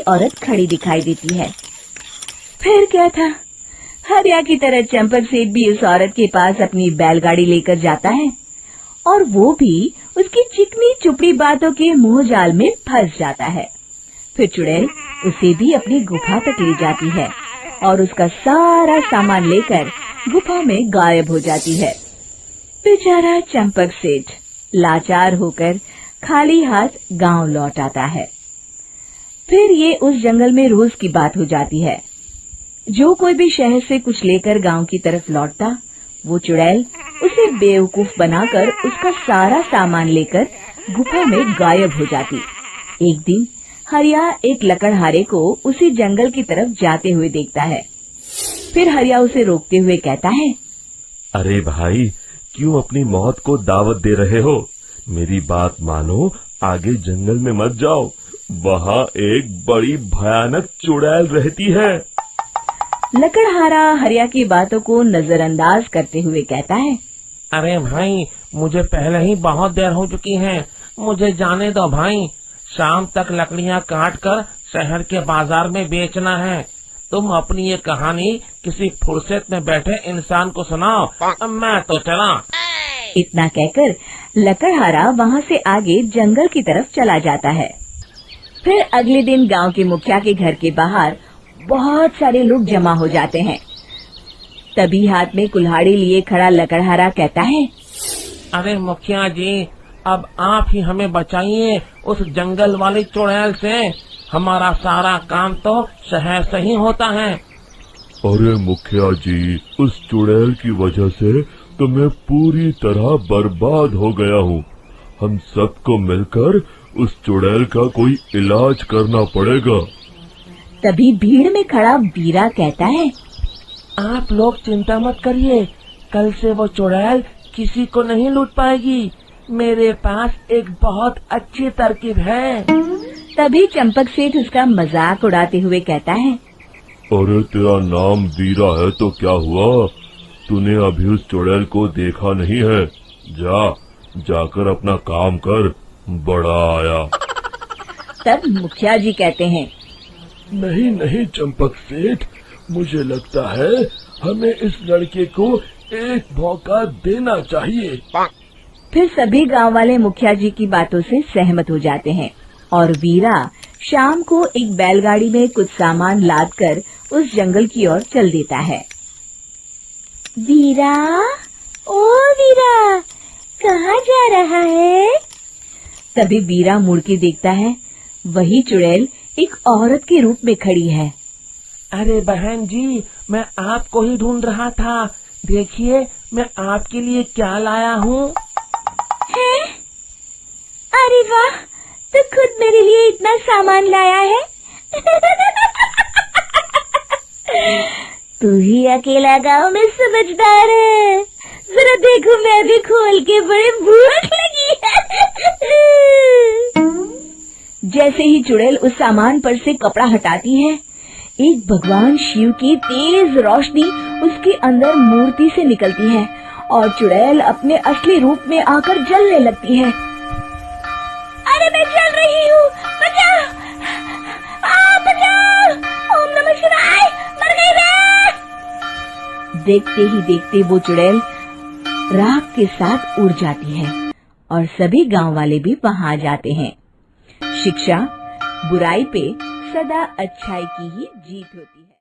औरत खड़ी दिखाई देती है। फिर क्या था, हरिया की तरह चंपक सेठ भी उस औरत के पास अपनी बैलगाड़ी लेकर जाता है और वो भी उसकी चिकनी चुपड़ी बातों के मोह जाल में फंस जाता है। फिर चुड़ैल उसे भी अपनी गुफा तक ले जाती है और उसका सारा सामान लेकर गुफा में गायब हो जाती है। बेचारा चंपक सेठ लाचार होकर खाली हाथ गांव लौट आता है। फिर ये उस जंगल में रोज की बात हो जाती है। जो कोई भी शहर से कुछ लेकर गांव की तरफ लौटता, वो चुड़ैल उसे बेवकूफ बनाकर उसका सारा सामान लेकर गुफा में गायब हो जाती। एक दिन हरिया एक लकड़हारे को उसी जंगल की तरफ जाते हुए देखता है। फिर हरिया उसे रोकते हुए कहता है, अरे भाई, क्यों अपनी मौत को दावत दे रहे हो? मेरी बात मानो, आगे जंगल में मत जाओ, वहाँ एक बड़ी भयानक चुड़ैल रहती है। लकड़हारा हरिया की बातों को नजरअंदाज करते हुए कहता है, अरे भाई, मुझे पहले ही बहुत देर हो चुकी है, मुझे जाने दो भाई। शाम तक लकड़ियाँ काट कर शहर के बाजार में बेचना है। तुम अपनी ये कहानी किसी फुर्सत में बैठे इंसान को सुनाओ, मैं तो चला। इतना कहकर लकड़हारा वहाँ से आगे जंगल की तरफ चला जाता है। फिर अगले दिन गांव के मुखिया के घर के बाहर बहुत सारे लोग जमा हो जाते हैं। तभी हाथ में कुल्हाड़ी लिए खड़ा लकड़हारा कहता है, अरे मुखिया जी, अब आप ही हमें बचाइए उस जंगल वाली चुड़ैल से। हमारा सारा काम तो शहर से ही होता है। अरे मुखिया जी, उस चुड़ैल की वजह से तो मैं पूरी तरह बर्बाद हो गया हूँ। हम सबको मिलकर उस चुड़ैल का कोई इलाज करना पड़ेगा। तभी भीड़ में खड़ा वीरा कहता है, आप लोग चिंता मत करिए, कल से वो चुड़ैल किसी को नहीं लूट पाएगी। मेरे पास एक बहुत अच्छी तरकीब है। तभी चंपक सेठ उसका मजाक उड़ाते हुए कहता है, अरे तेरा नाम वीरा है तो क्या हुआ? तूने अभी उस चुड़ैल को देखा नहीं है? जाकर अपना काम कर, बड़ा आया। तब मुखिया जी कहते हैं, नहीं नहीं चंपक सेठ, मुझे लगता है हमें इस लड़के को एक मौका देना चाहिए। फिर सभी गांव वाले मुखिया जी की बातों से सहमत हो जाते हैं और वीरा शाम को एक बैलगाड़ी में कुछ सामान लादकर उस जंगल की ओर चल देता है। वीरा, ओ वीरा, कहाँ जा रहा है? तभी वीरा मुड़ के देखता है, वही चुड़ैल एक औरत के रूप में खड़ी है। अरे बहन जी, मैं आपको ही ढूंढ रहा था। देखिए, मैं आपके लिए क्या लाया हूँ। अरे वाह, तो खुद मेरे लिए इतना सामान लाया है। तू ही अकेला गांव में समझदार है। जरा देखो, मैं भी खोल के, बड़े भूख लगी है। जैसे ही चुड़ैल उस सामान पर से कपड़ा हटाती है, एक भगवान शिव की तेज रोशनी उसके अंदर मूर्ति से निकलती है और चुड़ैल अपने असली रूप में आकर जलने लगती है। अरे मैं जल रही हूँ, बचाओ! बचाओ! ओम नमः शिवाय, मर गई मैं! देखते ही देखते वो चुड़ैल राख के साथ उड़ जाती है और सभी गांव वाले भी वहां जाते हैं। शिक्षा बुराई पे सदा अच्छाई की ही जीत होती है।